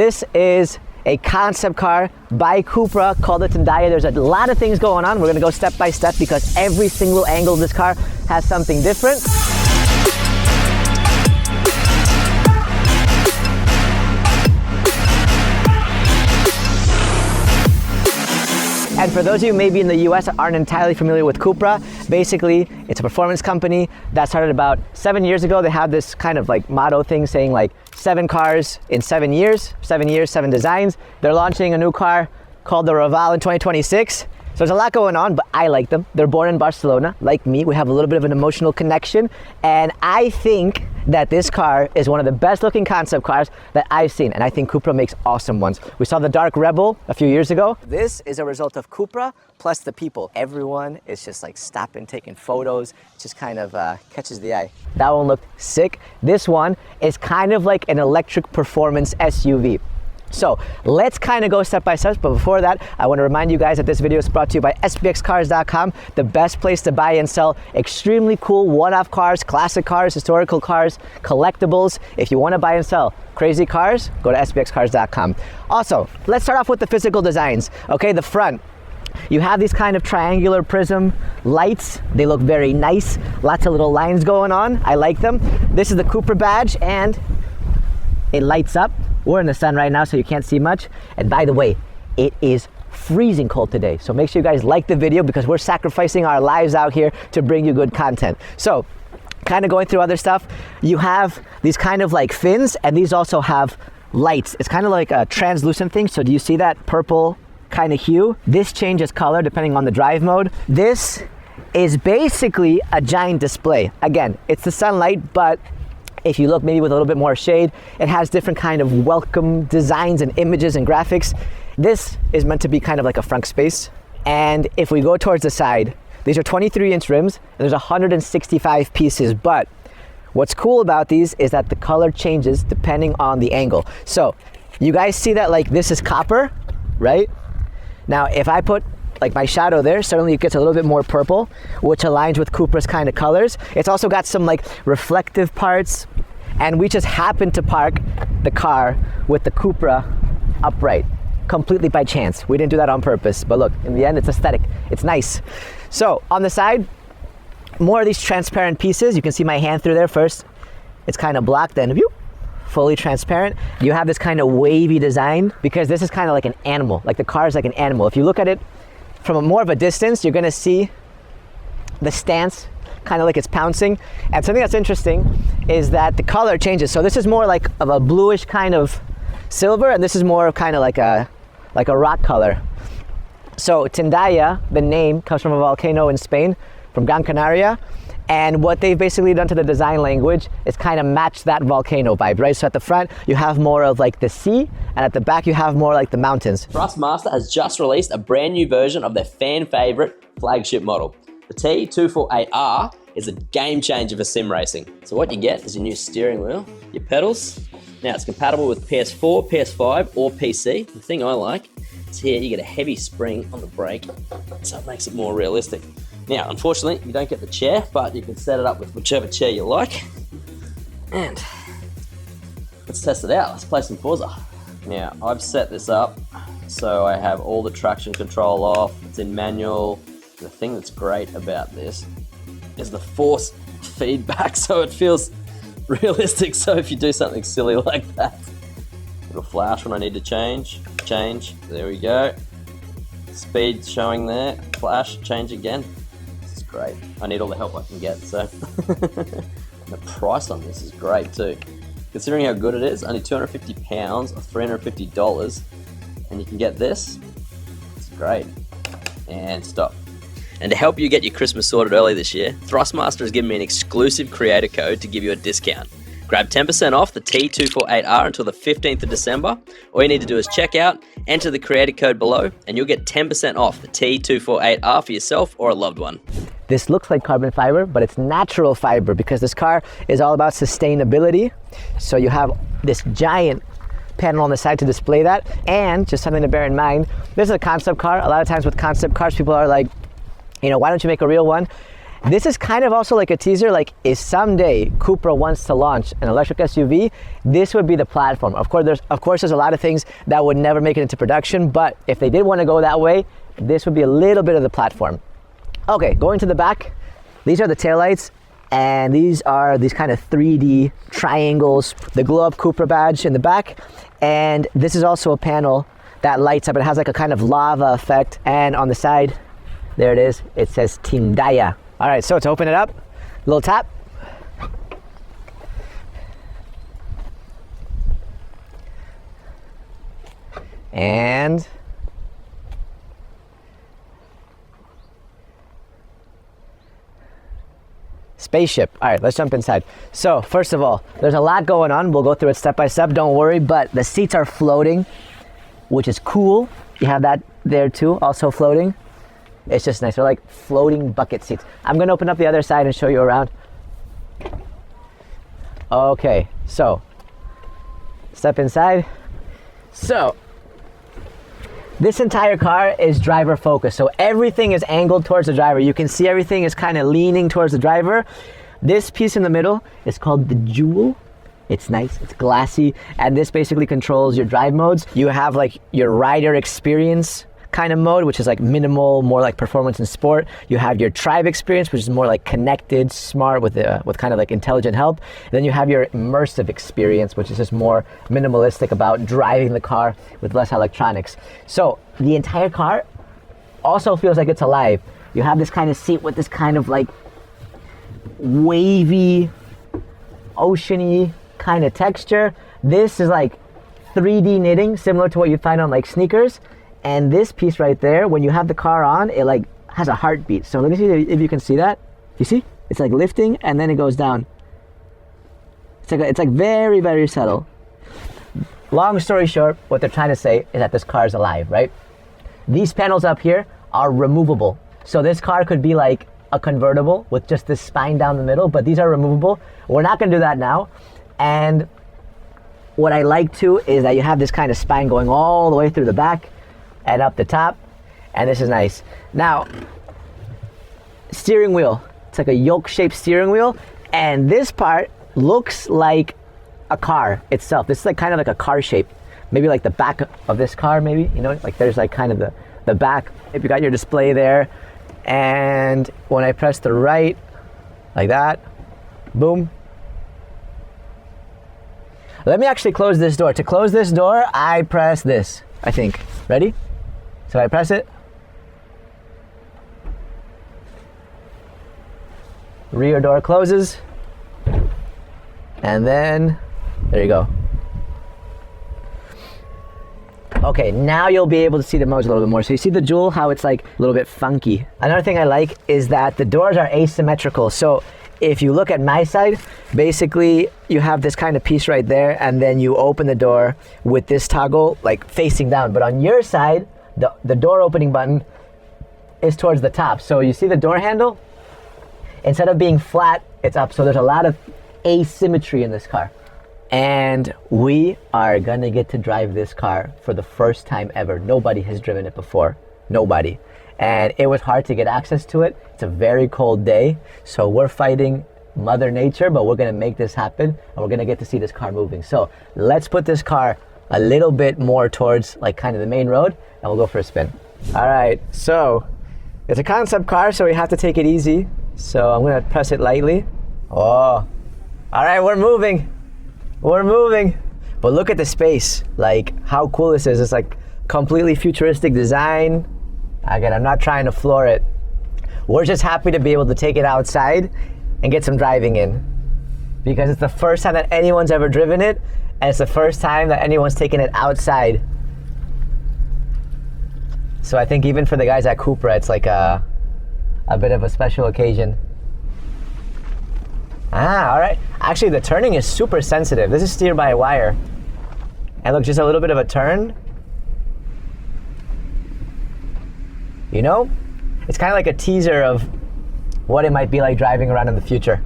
This is a concept car by CUPRA called the Tindaya. There's a lot of things going on. We're gonna go step by step because every single angle of this car has something different. And for those of you maybe in the US that aren't entirely familiar with CUPRA, basically it's a performance company that started about 7 years ago. They have this kind of like motto thing saying like 7 cars in 7 years, 7 designs. They're launching a new car called the Raval in 2026. So there's a lot going on, but I like them. They're born in Barcelona, like me. We have a little bit of an emotional connection. And I think that this car is one of the best looking concept cars that I've seen. And I think CUPRA makes awesome ones. We saw the Dark Rebel a few years ago. This is a result of CUPRA plus the people. Everyone is just like stopping, taking photos. It just kind of catches the eye. That one looked sick. This one is kind of like an electric performance SUV. So let's kind of go step by step, but before that, I want to remind you guys that this video is brought to you by sbxcars.com, the best place to buy and sell extremely cool one-off cars, classic cars, historical cars, collectibles. If you want to buy and sell crazy cars, go to sbxcars.com. Also, let's start off with the physical designs. Okay, the front. You have these kind of triangular prism lights. They look very nice. Lots of little lines going on. I like them. This is the CUPRA badge and it lights up. We're in the sun right now, so you can't see much. And by the way, it is freezing cold today. So make sure you guys like the video because we're sacrificing our lives out here to bring you good content. So kind of going through other stuff, you have these kind of like fins, and these also have lights. It's kind of like a translucent thing. So do you see that purple kind of hue? This changes color depending on the drive mode. This is basically a giant display. Again, it's the sunlight, but if you look maybe with a little bit more shade, it has different kind of welcome designs and images and graphics. This is meant to be kind of like a front space. And if we go towards the side, these are 23-inch rims, and there's 165 pieces. But what's cool about these is that the color changes depending on the angle. So you guys see that like this is copper, right? Now, if I put like my shadow there, suddenly it gets a little bit more purple, which aligns with CUPRA's kind of colors. It's also got some like reflective parts, and we just happened to park the car with the CUPRA upright, completely by chance. We didn't do that on purpose, but look, in the end, it's aesthetic. It's nice. So on the side, more of these transparent pieces. You can see my hand through there first. It's kind of black, then whoop, fully transparent. You have this kind of wavy design because this is kind of like an animal, like the car is like an animal. If you look at it from a more of a distance, you're gonna see the stance, kind of like it's pouncing. And something that's interesting is that the color changes. So this is more like of a bluish kind of silver, and this is more of kind of like a rock color. So Tindaya, the name, comes from a volcano in Spain, from Gran Canaria. And what they've basically done to the design language is kind of match that volcano vibe, right? So at the front, you have more of like the sea, and at the back, you have more like the mountains. Thrustmaster has just released a brand new version of their fan favorite flagship model. The T248R is a game changer for sim racing. So what you get is your new steering wheel, your pedals. Now it's compatible with PS4, PS5, or PC. The thing I like is here you get a heavy spring on the brake, so it makes it more realistic. Now, unfortunately, you don't get the chair, but you can set it up with whichever chair you like. And let's test it out. Let's play some Forza. Now, I've set this up so I have all the traction control off. It's in manual. The thing that's great about this is the force feedback, so it feels realistic. So if you do something silly like that, it'll flash when I need to change. There we go. Speed showing there. Flash, change again. Great. I need all the help I can get, so. The price on this is great too. Considering how good it is, only £250 or $350, and you can get this. It's great. And stop. And to help you get your Christmas sorted early this year, Thrustmaster has given me an exclusive creator code to give you a discount. Grab 10% off the T248R until the 15th of December. All you need to do is check out, enter the creator code below, and you'll get 10% off the T248R for yourself or a loved one. This looks like carbon fiber, but it's natural fiber because this car is all about sustainability. So you have this giant panel on the side to display that. And just something to bear in mind, this is a concept car. A lot of times with concept cars, people are like, you know, why don't you make a real one? This is kind of also like a teaser, like if someday CUPRA wants to launch an electric SUV, this would be the platform. Of course, there's a lot of things that would never make it into production, but if they did want to go that way, this would be a little bit of the platform. Okay, going to the back, these are the taillights, and these are these kind of 3D triangles, the glow up CUPRA badge in the back, and this is also a panel that lights up. It has like a kind of lava effect, and on the side, there it is, it says Tindaya. All right, so to open it up, little tap. And spaceship. All right, let's jump inside. So first of all, there's a lot going on. We'll go through it step by step, don't worry, but the seats are floating, which is cool. You have that there too, also floating. It's just nice. They're like floating bucket seats. I'm gonna open up the other side and show you around. Okay, so step inside. So this entire car is driver focused. So everything is angled towards the driver. You can see everything is kind of leaning towards the driver. This piece in the middle is called the jewel. It's nice, it's glassy, and this basically controls your drive modes. You have like your rider experience kind of mode, which is like minimal, more like performance and sport. You have your tribe experience, which is more like connected, smart, with kind of like intelligent help. Then you have your immersive experience, which is just more minimalistic, about driving the car with less electronics. So the entire car also feels like it's alive. You have this kind of seat with this kind of like wavy, oceany kind of texture. This is like 3D knitting, similar to what you find on like sneakers. And this piece right there, when you have the car on, it like has a heartbeat. So let me see if you can see that. You see? It's like lifting and then it goes down. It's like very, very subtle. Long story short, what they're trying to say is that this car is alive, right? These panels up here are removable. So this car could be like a convertible with just this spine down the middle, but these are removable. We're not gonna do that now. And what I like too is that you have this kind of spine going all the way through the back and up the top, and this is nice. Now, steering wheel. It's like a yoke-shaped steering wheel, and this part looks like a car itself. This is like kind of like a car shape. Maybe like the back of this car, maybe, you know, like there's like kind of the back. If you got your display there, and when I press the right, like that, boom. Let me actually close this door. To close this door, I press this, I think. Ready? So I press it. Rear door closes. And then, there you go. Okay, now you'll be able to see the modes a little bit more. So you see the jewel, how it's like a little bit funky. Another thing I like is that the doors are asymmetrical. So if you look at my side, basically you have this kind of piece right there, and then you open the door with this toggle like facing down. But on your side, the door opening button is towards the top. So you see the door handle? Instead of being flat, it's up. So there's a lot of asymmetry in this car. And we are gonna get to drive this car for the first time ever. Nobody has driven it before. Nobody. And it was hard to get access to it. It's a very cold day, so we're fighting Mother Nature, but we're gonna make this happen, and we're gonna get to see this car moving. So let's put this car a little bit more towards like kind of the main road, and we'll go for a spin. All right, so it's a concept car, so we have to take it easy. So I'm gonna press it lightly. Oh, all right, we're moving. We're moving. But look at the space, like how cool this is. It's like completely futuristic design. Again, I'm not trying to floor it. We're just happy to be able to take it outside and get some driving in, because it's the first time that anyone's ever driven it, and it's the first time that anyone's taken it outside. So I think even for the guys at CUPRA, it's like a bit of a special occasion. All right. Actually, the turning is super sensitive. This is steer by wire. And look, just a little bit of a turn. You know, it's kind of like a teaser of what it might be like driving around in the future.